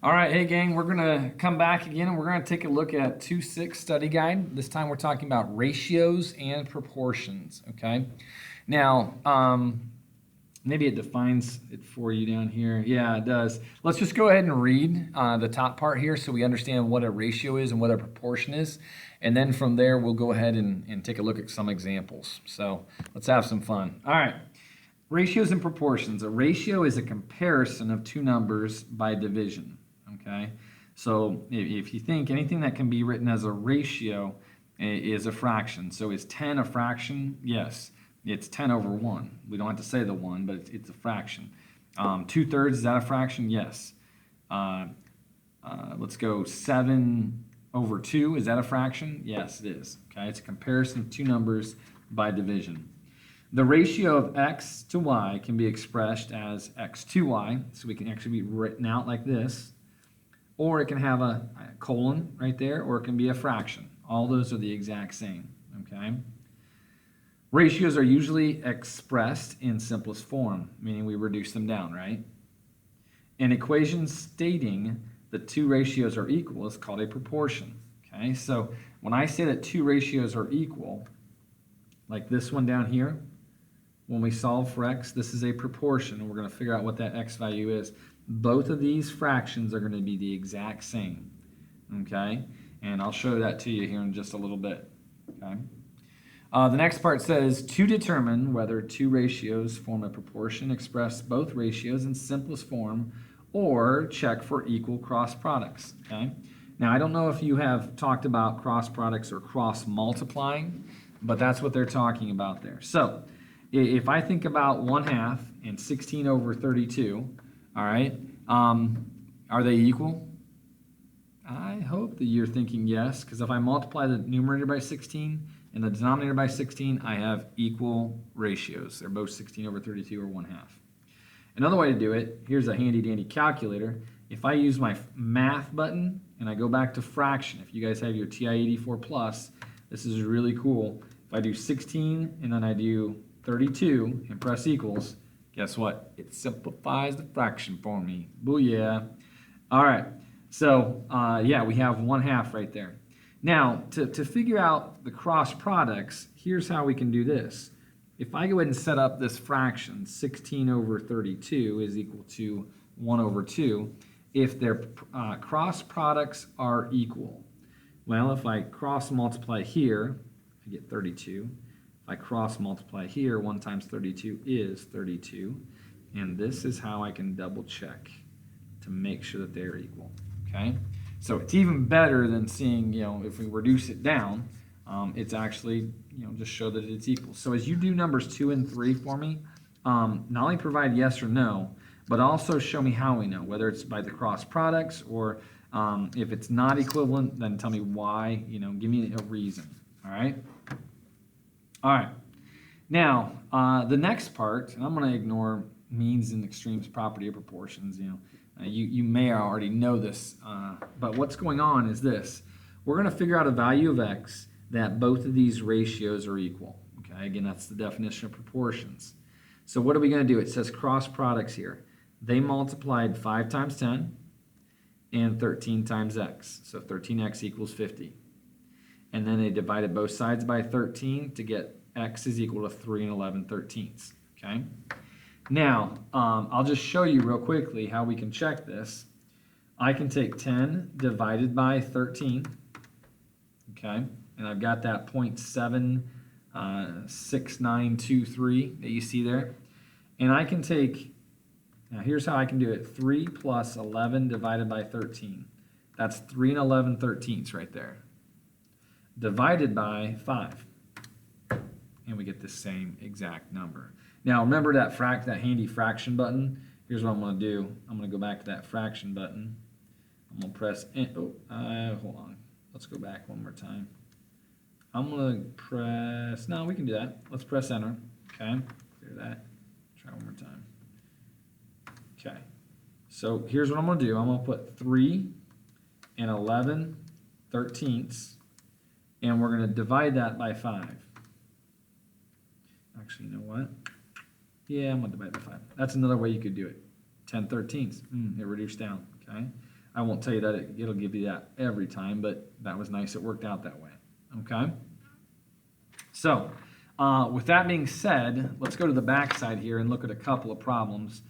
All right, hey gang, we're gonna come back again and we're gonna take a look at 2.6 study guide. This time we're talking about ratios and proportions, okay? Now, maybe it defines it for you down here. Yeah, it does. Let's just go ahead and read the top part here so we understand what a ratio is and what a proportion is. And then from there, we'll go ahead and take a look at some examples. So let's have some fun. All right. Ratios and proportions. A ratio is a comparison of two numbers by division, okay? So if you think anything that can be written as a ratio is a fraction. So is 10 a fraction? Yes, it's 10 over 1. We don't have to say the 1, but it's a fraction. 2/3, is that a fraction? Yes. Let's go 7 over 2, is that a fraction? Yes, it is. Okay, it's a comparison of two numbers by division. The ratio of x to y can be expressed as x to y, so we can actually be written out like this, or it can have a colon right there, or it can be a fraction. All those are the exact same, okay? Ratios are usually expressed in simplest form, meaning we reduce them down, right? An equation stating the two ratios are equal is called a proportion, okay? So when I say that two ratios are equal, like this one down here, when we solve for x, this is a proportion, and we're going to figure out what that x value is. Both of these fractions are going to be the exact same, okay? And I'll show that to you here in just a little bit, okay? The next part says, to determine whether two ratios form a proportion, express both ratios in simplest form, or check for equal cross products, okay? Now, I don't know if you have talked about cross products or cross multiplying, but that's what they're talking about there. So, if I think about 1/2 and 16 over 32, all right, are they equal? I hope that you're thinking yes, because if I multiply the numerator by 16 and the denominator by 16, I have equal ratios. They're both 16 over 32 or 1/2. Another way to do it, here's a handy dandy calculator. If I use my math button and I go back to fraction, if you guys have your TI-84 Plus, this is really cool. If I do 16 and then I do 32 and press equals, guess what? It simplifies the fraction for me. Booyah. All right, so yeah, we have 1/2 right there. Now, to figure out the cross products, here's how we can do this. If I go ahead and set up this fraction, 16 over 32 is equal to 1 over 2, if their cross products are equal, well, if I cross multiply here, I get 32. If I cross multiply here, 1 times 32 is 32. And this is how I can double check to make sure that they're equal, okay? So it's even better than seeing, if we reduce it down, it's actually, just show that it's equal. So as you do numbers 2 and 3 for me, not only provide yes or no, but also show me how we know, whether it's by the cross products or if it's not equivalent, then tell me why, give me a reason, all right? All right, now the next part, and I'm going to ignore means and extremes property of proportions. You may already know this, but what's going on is this. We're going to figure out a value of x that both of these ratios are equal. Okay, again, that's the definition of proportions. So what are we going to do? It says cross products here. They multiplied 5 times 10 and 13 times x. So 13x equals 50. And then they divided both sides by 13 to get x is equal to 3 11/13, okay? Now, I'll just show you real quickly how we can check this. I can take 10 divided by 13, okay? And I've got that 0.76923 that you see there. And I can take, now here's how I can do it, 3 plus 11 divided by 13. That's 3 11/13 right there. Divided by 5, and we get the same exact number. Now remember that handy fraction button. Here's what I'm going to do. I'm going to go back to that fraction button. I'm going to press, hold on. Let's go back one more time. I'm going to press, no, we can do that. Let's press enter, okay? Clear that. Try one more time. Okay, so here's what I'm going to do. I'm going to put 3 and 11/13. And we're going to divide that by 5. Actually, you know what? Yeah, I'm going to divide by 5. That's another way you could do it. 10/13. It reduced down, okay? I won't tell you that it'll give you that every time, but that was nice. It worked out that way. Okay? So, with that being said, let's go to the back side here and look at a couple of problems.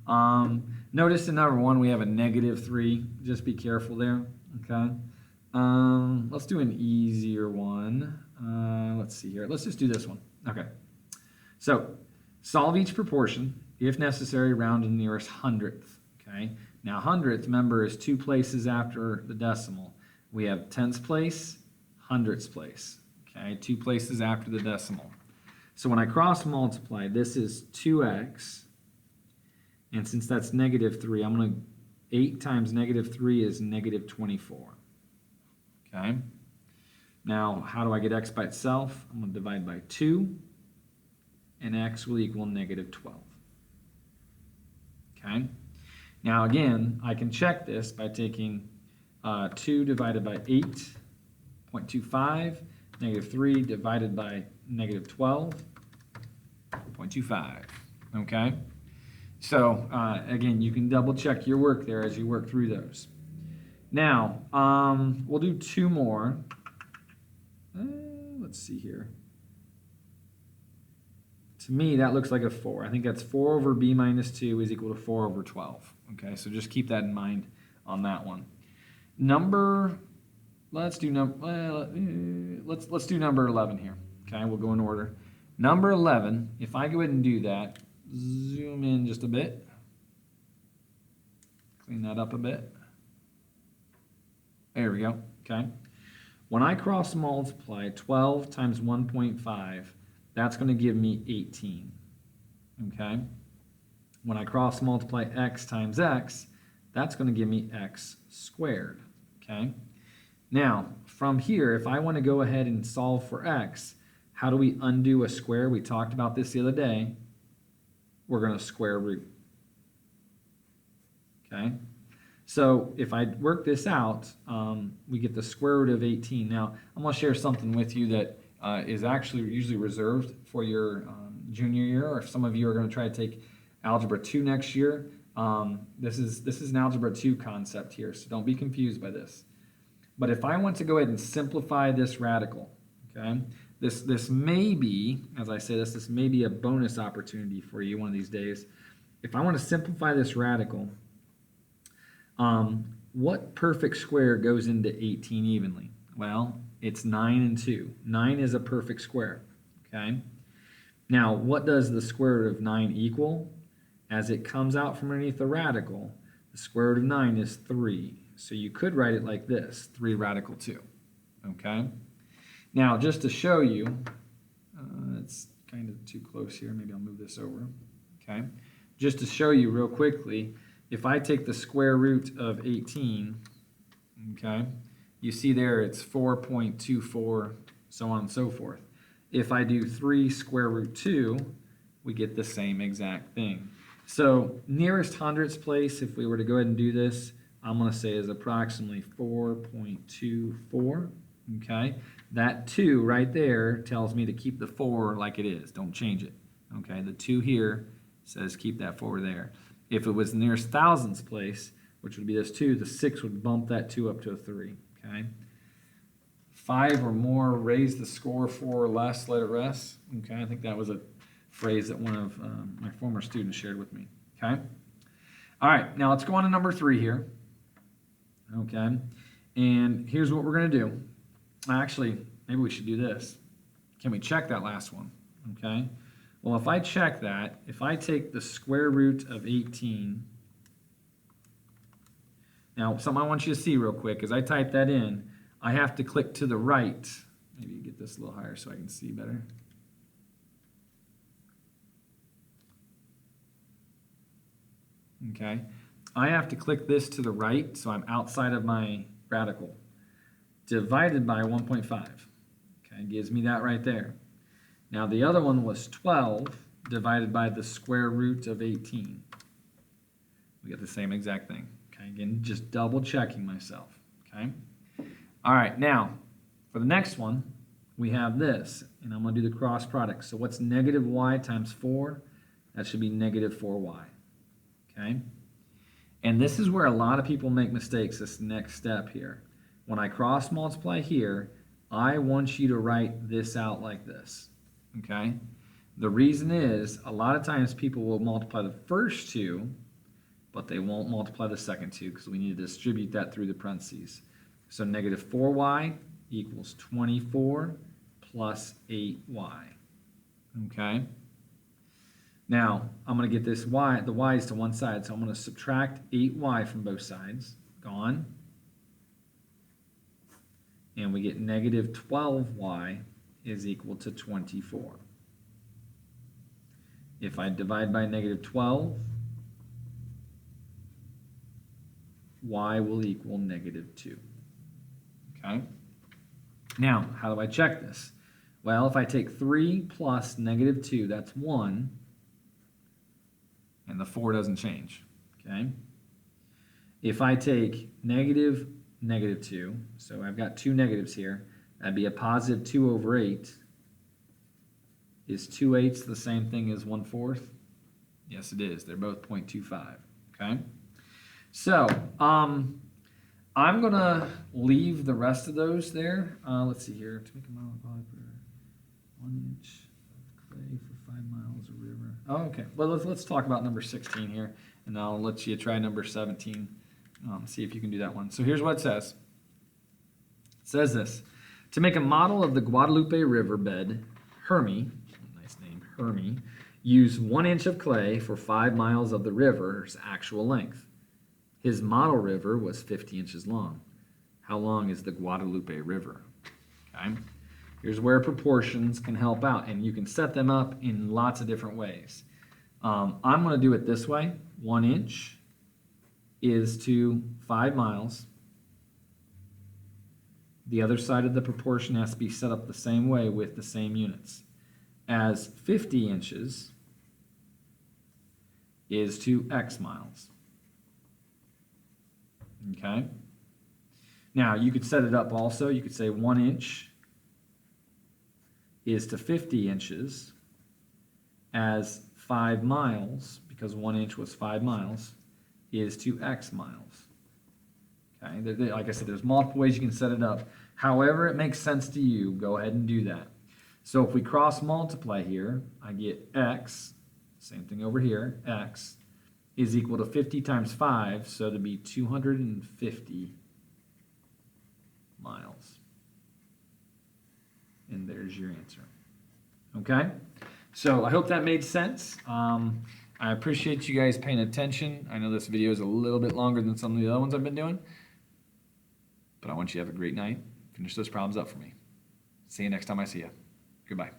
Notice in number 1 we have a -3. Just be careful there. Okay? Let's do an easier one. Let's see here. Let's just do this one. Okay. So, solve each proportion. If necessary, round to the nearest hundredth. Okay? Now, hundredth, remember, is 2 places after the decimal. We have tenths place, hundredths place. Okay? 2 places after the decimal. So when I cross multiply, this is 2x. And since that's -3, I'm going to, 8 times -3 is -24. Okay? Now, how do I get x by itself? I'm going to divide by 2, and x will equal -12. Okay? Now, again, I can check this by taking 2 divided by 8.25, -3 divided by -12.25. Okay? So, again, you can double check your work there as you work through those. Now, we'll do 2 more. Let's see here. To me, that looks like a 4. I think that's 4 over b minus 2 is equal to 4 over 12. Okay, so just keep that in mind on that one. Let's do number 11 here. Okay, we'll go in order. Number 11, if I go ahead and do that, zoom in just a bit. Clean that up a bit. There we go, okay. When I cross multiply 12 times 1.5, that's going to give me 18, okay? When I cross multiply x times x, that's going to give me x squared, okay? Now, from here, if I want to go ahead and solve for x, how do we undo a square? We talked about this the other day. We're going to square root, okay? So if I work this out, we get the square root of 18. Now, I'm going to share something with you that is actually usually reserved for your junior year, or if some of you are going to try to take Algebra 2 next year. This is an Algebra 2 concept here, so don't be confused by this. But if I want to go ahead and simplify this radical, okay, this may be, as I say this may be a bonus opportunity for you one of these days. If I want to simplify this radical, what perfect square goes into 18 evenly? Well, it's 9 and 2. 9 is a perfect square, okay? Now, what does the square root of 9 equal? As it comes out from underneath the radical, the square root of 9 is 3. So you could write it like this, 3 radical 2, okay? Now, just to show you, it's kind of too close here. Maybe I'll move this over, okay? Just to show you real quickly, if I take the square root of 18, okay, you see there it's 4.24, so on and so forth. If I do 3 square root 2, we get the same exact thing. So nearest hundredths place, if we were to go ahead and do this, I'm going to say is approximately 4.24, okay? That 2 right there tells me to keep the 4 like it is. Don't change it, okay? The 2 here says keep that 4 there. If it was nearest thousandths place, which would be this 2, the 6 would bump that 2 up to a 3, okay? 5 or more, raise the score, 4 or less, let it rest. Okay, I think that was a phrase that one of my former students shared with me. Okay? All right, now let's go on to number 3 here. Okay, and here's what we're going to do. Actually, maybe we should do this. Can we check that last one? Okay, well, if I check that, if I take the square root of 18, now something I want you to see real quick, as I type that in, I have to click to the right. Maybe get this a little higher so I can see better. Okay, I have to click this to the right, so I'm outside of my radical. Divided by 1.5. Okay, gives me that right there. Now the other one was 12 divided by the square root of 18. We get the same exact thing. Okay, again, just double checking myself. Okay. All right, now for the next one, we have this, and I'm going to do the cross product. So what's negative y times 4? That should be negative 4y. Okay? And this is where a lot of people make mistakes, this next step here. When I cross multiply here, I want you to write this out like this, okay? The reason is, a lot of times people will multiply the first two, but they won't multiply the second two because we need to distribute that through the parentheses. So negative 4y equals 24 plus 8y, okay? Now, I'm going to get this y, the y's to one side, so I'm going to subtract 8y from both sides, gone. And we get negative 12y is equal to 24. If I divide by negative 12, y will equal negative 2. Okay? Now, how do I check this? Well, if I take 3 plus negative 2, that's 1, and the 4 doesn't change. Okay? If I take negative 2, so I've got two negatives here, that'd be a positive 2 over 8. Is 2/8 the same thing as 1/4? Yes, it is. They're both 0.25. Okay? So, I'm going to leave the rest of those there. Let's see here. To make a mile of polymer, 1 inch of clay for 5 miles of river. Oh, okay. Well, let's talk about number 16 here, and I'll let you try number 17. See if you can do that one. So here's what it says. It says this. To make a model of the Guadalupe riverbed, Hermie, nice name, Hermie, use 1 inch of clay for 5 miles of the river's actual length. His model river was 50 inches long. How long is the Guadalupe River? Okay. Here's where proportions can help out, and you can set them up in lots of different ways. I'm going to do it this way. 1 inch is to 5 miles. The other side of the proportion has to be set up the same way with the same units. As 50 inches is to X miles. Okay? Now, you could set it up also. You could say 1 inch is to 50 inches as 5 miles, because 1 inch was 5 miles, is to X miles. Okay? Like I said, there's multiple ways you can set it up. However it makes sense to you, go ahead and do that. So if we cross multiply here, I get X, same thing over here, X, is equal to 50 times 5, so to be 250 miles. And there's your answer. Okay? So I hope that made sense. I appreciate you guys paying attention. I know this video is a little bit longer than some of the other ones I've been doing, but I want you to have a great night. Finish those problems up for me. See you next time I see you. Goodbye.